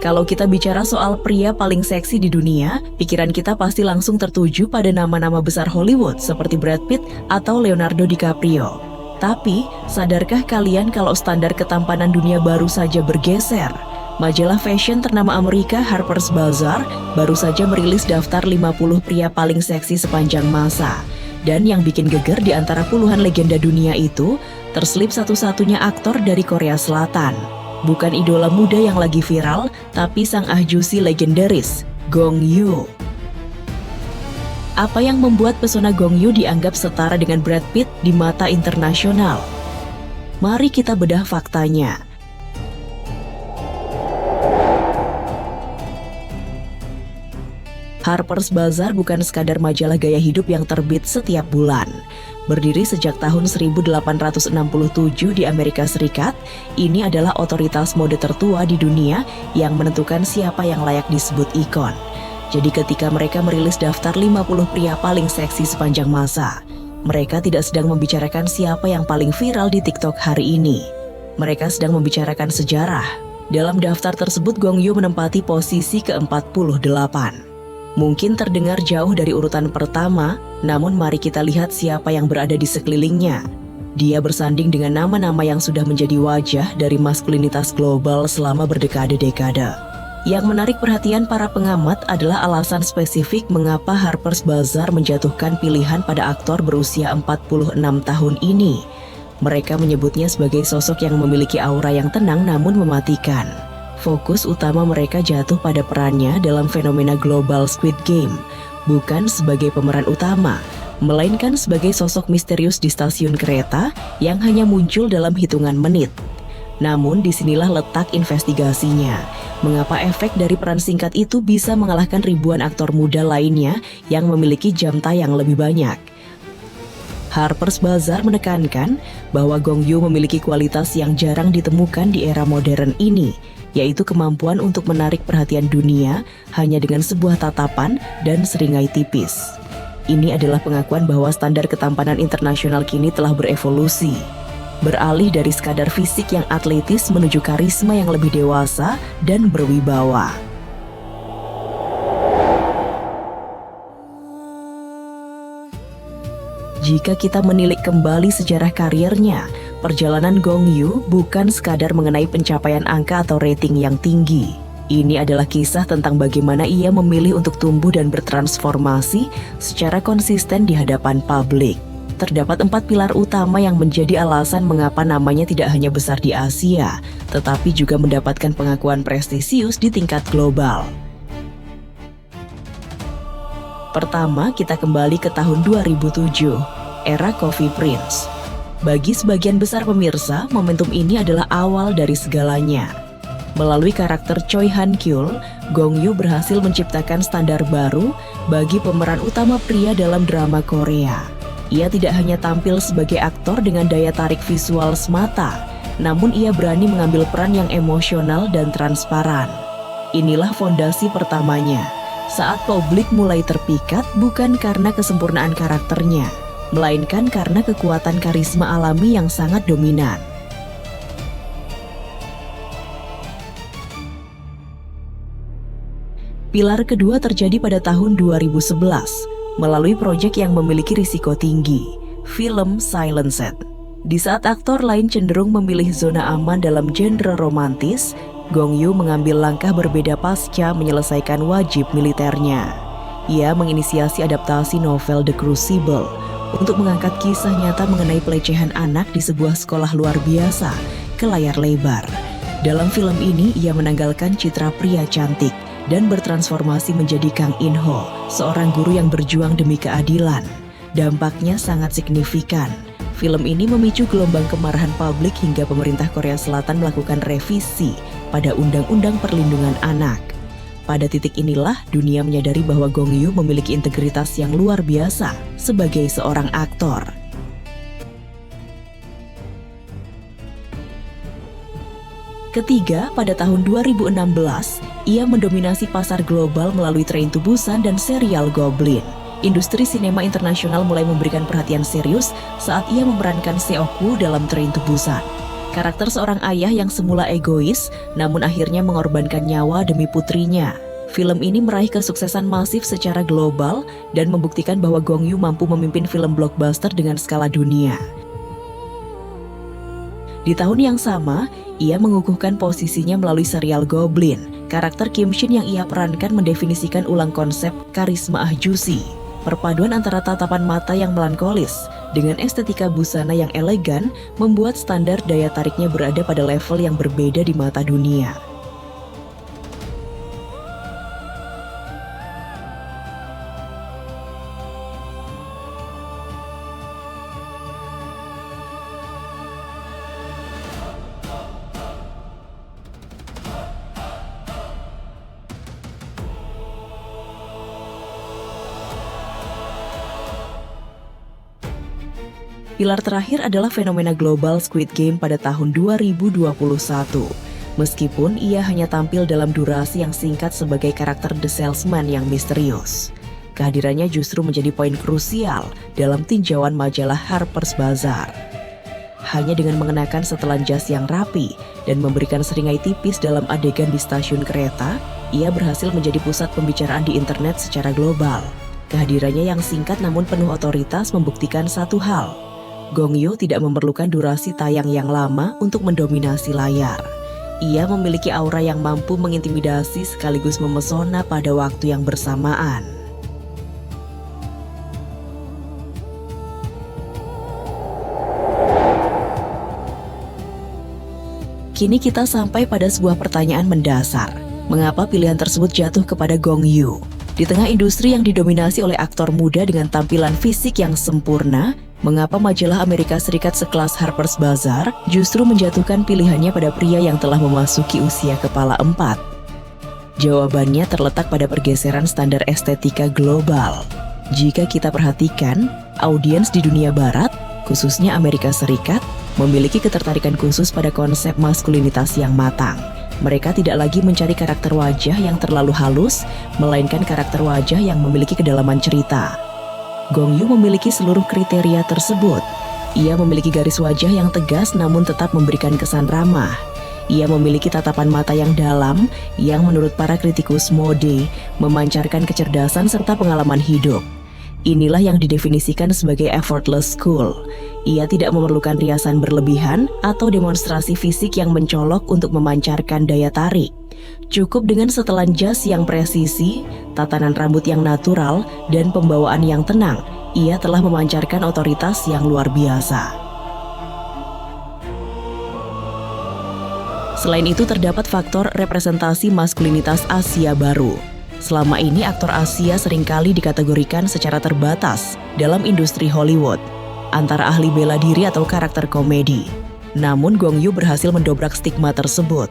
Kalau kita bicara soal pria paling seksi di dunia, pikiran kita pasti langsung tertuju pada nama-nama besar Hollywood seperti Brad Pitt atau Leonardo DiCaprio. Tapi, sadarkah kalian kalau standar ketampanan dunia baru saja bergeser? Majalah fashion ternama Amerika Harper's Bazaar baru saja merilis daftar 50 pria paling seksi sepanjang masa. Dan yang bikin geger di antara puluhan legenda dunia itu, terselip satu-satunya aktor dari Korea Selatan. Bukan idola muda yang lagi viral, tapi sang ahjusi legendaris, Gong Yoo. Apa yang membuat pesona Gong Yoo dianggap setara dengan Brad Pitt di mata internasional? Mari kita bedah faktanya. Harper's Bazaar bukan sekadar majalah gaya hidup yang terbit setiap bulan. Berdiri sejak tahun 1867 di Amerika Serikat, ini adalah otoritas mode tertua di dunia yang menentukan siapa yang layak disebut ikon. Jadi ketika mereka merilis daftar 50 pria paling seksi sepanjang masa, mereka tidak sedang membicarakan siapa yang paling viral di TikTok hari ini. Mereka sedang membicarakan sejarah. Dalam daftar tersebut, Gong Yoo menempati posisi ke-48. Mungkin terdengar jauh dari urutan pertama, namun mari kita lihat siapa yang berada di sekelilingnya. Dia bersanding dengan nama-nama yang sudah menjadi wajah dari maskulinitas global selama berdekade-dekade. Yang menarik perhatian para pengamat adalah alasan spesifik mengapa Harper's Bazaar menjatuhkan pilihan pada aktor berusia 46 tahun ini. Mereka menyebutnya sebagai sosok yang memiliki aura yang tenang namun mematikan. Fokus utama mereka jatuh pada perannya dalam fenomena global Squid Game, bukan sebagai pemeran utama, melainkan sebagai sosok misterius di stasiun kereta yang hanya muncul dalam hitungan menit. Namun disinilah letak investigasinya, mengapa efek dari peran singkat itu bisa mengalahkan ribuan aktor muda lainnya yang memiliki jam tayang lebih banyak. Harper's Bazaar menekankan bahwa Gong Yoo memiliki kualitas yang jarang ditemukan di era modern ini, yaitu kemampuan untuk menarik perhatian dunia hanya dengan sebuah tatapan dan seringai tipis. Ini adalah pengakuan bahwa standar ketampanan internasional kini telah berevolusi, beralih dari sekadar fisik yang atletis menuju karisma yang lebih dewasa dan berwibawa. Jika kita menilik kembali sejarah karirnya, perjalanan Gong Yoo bukan sekadar mengenai pencapaian angka atau rating yang tinggi. Ini adalah kisah tentang bagaimana ia memilih untuk tumbuh dan bertransformasi secara konsisten di hadapan publik. Terdapat 4 pilar utama yang menjadi alasan mengapa namanya tidak hanya besar di Asia, tetapi juga mendapatkan pengakuan prestisius di tingkat global. Pertama, kita kembali ke tahun 2007, era Coffee Prince. Bagi sebagian besar pemirsa, momentum ini adalah awal dari segalanya. Melalui karakter Choi Han-kyul, Gong Yoo berhasil menciptakan standar baru bagi pemeran utama pria dalam drama Korea. Ia tidak hanya tampil sebagai aktor dengan daya tarik visual semata, namun ia berani mengambil peran yang emosional dan transparan. Inilah fondasi pertamanya. Saat publik mulai terpikat bukan karena kesempurnaan karakternya, melainkan karena kekuatan karisma alami yang sangat dominan. Pilar kedua terjadi pada tahun 2011, melalui proyek yang memiliki risiko tinggi, film Silent Set. Di saat aktor lain cenderung memilih zona aman dalam genre romantis, Gong Yoo mengambil langkah berbeda pasca menyelesaikan wajib militernya. Ia menginisiasi adaptasi novel The Crucible untuk mengangkat kisah nyata mengenai pelecehan anak di sebuah sekolah luar biasa ke layar lebar. Dalam film ini, ia menanggalkan citra pria cantik dan bertransformasi menjadi Kang In-ho, seorang guru yang berjuang demi keadilan. Dampaknya sangat signifikan. Film ini memicu gelombang kemarahan publik hingga pemerintah Korea Selatan melakukan revisi pada Undang-Undang Perlindungan Anak. Pada titik inilah dunia menyadari bahwa Gong Yoo memiliki integritas yang luar biasa sebagai seorang aktor. Ketiga, pada tahun 2016, ia mendominasi pasar global melalui Train to Busan dan serial Goblin. Industri sinema internasional mulai memberikan perhatian serius saat ia memerankan Seok-woo dalam Train to Busan. Karakter seorang ayah yang semula egois, namun akhirnya mengorbankan nyawa demi putrinya. Film ini meraih kesuksesan masif secara global dan membuktikan bahwa Gong Yoo mampu memimpin film blockbuster dengan skala dunia. Di tahun yang sama, ia mengukuhkan posisinya melalui serial Goblin. Karakter Kim Shin yang ia perankan mendefinisikan ulang konsep karisma Ah Jusi. Perpaduan antara tatapan mata yang melankolis dengan estetika busana yang elegan membuat standar daya tariknya berada pada level yang berbeda di mata dunia. Pilar terakhir adalah fenomena global Squid Game pada tahun 2021. Meskipun ia hanya tampil dalam durasi yang singkat sebagai karakter The Salesman yang misterius, kehadirannya justru menjadi poin krusial dalam tinjauan majalah Harper's Bazaar. Hanya dengan mengenakan setelan jas yang rapi dan memberikan seringai tipis dalam adegan di stasiun kereta, ia berhasil menjadi pusat pembicaraan di internet secara global. Kehadirannya yang singkat namun penuh otoritas membuktikan satu hal. Gong Yoo tidak memerlukan durasi tayang yang lama untuk mendominasi layar. Ia memiliki aura yang mampu mengintimidasi sekaligus memesona pada waktu yang bersamaan. Kini kita sampai pada sebuah pertanyaan mendasar. Mengapa pilihan tersebut jatuh kepada Gong Yoo? Di tengah industri yang didominasi oleh aktor muda dengan tampilan fisik yang sempurna, mengapa majalah Amerika Serikat sekelas Harper's Bazaar justru menjatuhkan pilihannya pada pria yang telah memasuki usia kepala 4? Jawabannya terletak pada pergeseran standar estetika global. Jika kita perhatikan, audiens di dunia barat, khususnya Amerika Serikat, memiliki ketertarikan khusus pada konsep maskulinitas yang matang. Mereka tidak lagi mencari karakter wajah yang terlalu halus, melainkan karakter wajah yang memiliki kedalaman cerita. Gong Yoo memiliki seluruh kriteria tersebut. Ia memiliki garis wajah yang tegas namun tetap memberikan kesan ramah. Ia memiliki tatapan mata yang dalam, yang menurut para kritikus mode, memancarkan kecerdasan serta pengalaman hidup. Inilah yang didefinisikan sebagai effortless cool. Ia tidak memerlukan riasan berlebihan atau demonstrasi fisik yang mencolok untuk memancarkan daya tarik. Cukup dengan setelan jas yang presisi, tatanan rambut yang natural, dan pembawaan yang tenang, ia telah memancarkan otoritas yang luar biasa. Selain itu terdapat faktor representasi maskulinitas Asia baru. Selama ini aktor Asia seringkali dikategorikan secara terbatas dalam industri Hollywood, antara ahli bela diri atau karakter komedi. Namun Gong Yoo berhasil mendobrak stigma tersebut.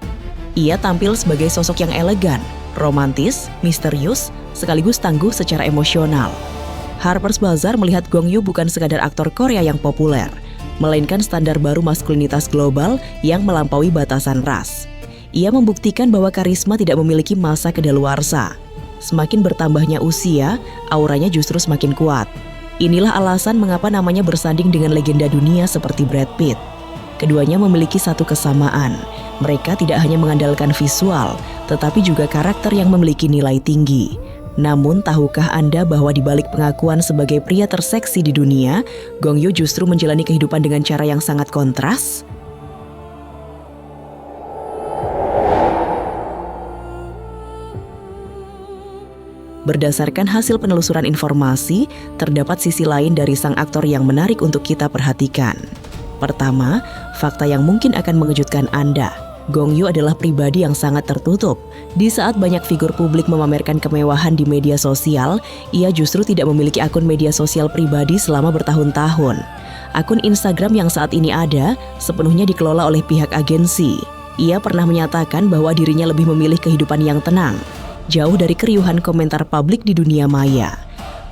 Ia tampil sebagai sosok yang elegan, romantis, misterius, sekaligus tangguh secara emosional. Harper's Bazaar melihat Gong Yoo bukan sekadar aktor Korea yang populer, melainkan standar baru maskulinitas global yang melampaui batasan ras. Ia membuktikan bahwa karisma tidak memiliki masa kedaluarsa. Semakin bertambahnya usia, auranya justru semakin kuat. Inilah alasan mengapa namanya bersanding dengan legenda dunia seperti Brad Pitt. Keduanya memiliki satu kesamaan. Mereka tidak hanya mengandalkan visual, tetapi juga karakter yang memiliki nilai tinggi. Namun, tahukah Anda bahwa di balik pengakuan sebagai pria terseksi di dunia, Gong Yoo justru menjalani kehidupan dengan cara yang sangat kontras? Berdasarkan hasil penelusuran informasi, terdapat sisi lain dari sang aktor yang menarik untuk kita perhatikan. Pertama, fakta yang mungkin akan mengejutkan Anda. Gong Yoo adalah pribadi yang sangat tertutup. Di saat banyak figur publik memamerkan kemewahan di media sosial, ia justru tidak memiliki akun media sosial pribadi selama bertahun-tahun. Akun Instagram yang saat ini ada, sepenuhnya dikelola oleh pihak agensi. Ia pernah menyatakan bahwa dirinya lebih memilih kehidupan yang tenang, jauh dari keriuhan komentar publik di dunia maya.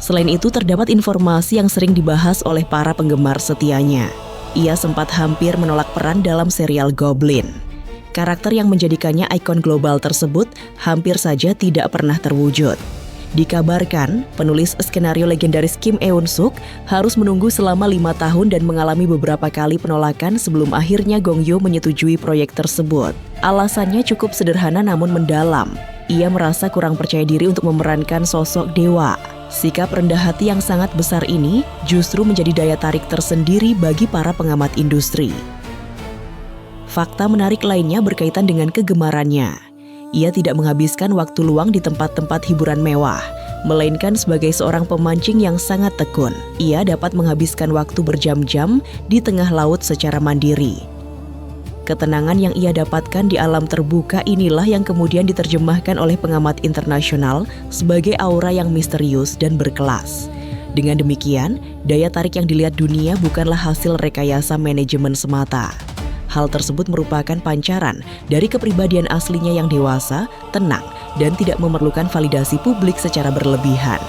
Selain itu terdapat informasi yang sering dibahas oleh para penggemar setianya. Ia sempat hampir menolak peran dalam serial Goblin. Karakter yang menjadikannya ikon global tersebut hampir saja tidak pernah terwujud. Dikabarkan, penulis skenario legendaris Kim Eun-suk harus menunggu selama 5 tahun dan mengalami beberapa kali penolakan sebelum akhirnya Gong Yoo menyetujui proyek tersebut. Alasannya cukup sederhana namun mendalam. Ia merasa kurang percaya diri untuk memerankan sosok dewa. Sikap rendah hati yang sangat besar ini justru menjadi daya tarik tersendiri bagi para pengamat industri. Fakta menarik lainnya berkaitan dengan kegemarannya. Ia tidak menghabiskan waktu luang di tempat-tempat hiburan mewah, melainkan sebagai seorang pemancing yang sangat tekun. Ia dapat menghabiskan waktu berjam-jam di tengah laut secara mandiri. Ketenangan yang ia dapatkan di alam terbuka inilah yang kemudian diterjemahkan oleh pengamat internasional sebagai aura yang misterius dan berkelas. Dengan demikian, daya tarik yang dilihat dunia bukanlah hasil rekayasa manajemen semata. Hal tersebut merupakan pancaran dari kepribadian aslinya yang dewasa, tenang, dan tidak memerlukan validasi publik secara berlebihan.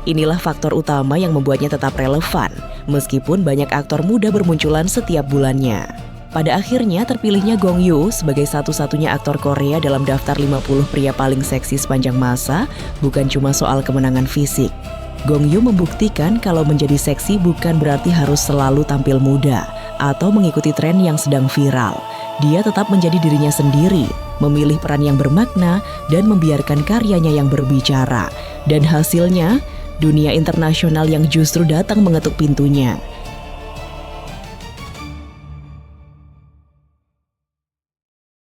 Inilah faktor utama yang membuatnya tetap relevan, meskipun banyak aktor muda bermunculan setiap bulannya. Pada akhirnya terpilihnya Gong Yoo sebagai satu-satunya aktor Korea dalam daftar 50 pria paling seksi sepanjang masa bukan cuma soal kemenangan fisik. Gong Yoo membuktikan kalau menjadi seksi bukan berarti harus selalu tampil muda atau mengikuti tren yang sedang viral. Dia tetap menjadi dirinya sendiri, memilih peran yang bermakna, dan membiarkan karyanya yang berbicara. Dan hasilnya, dunia internasional yang justru datang mengetuk pintunya.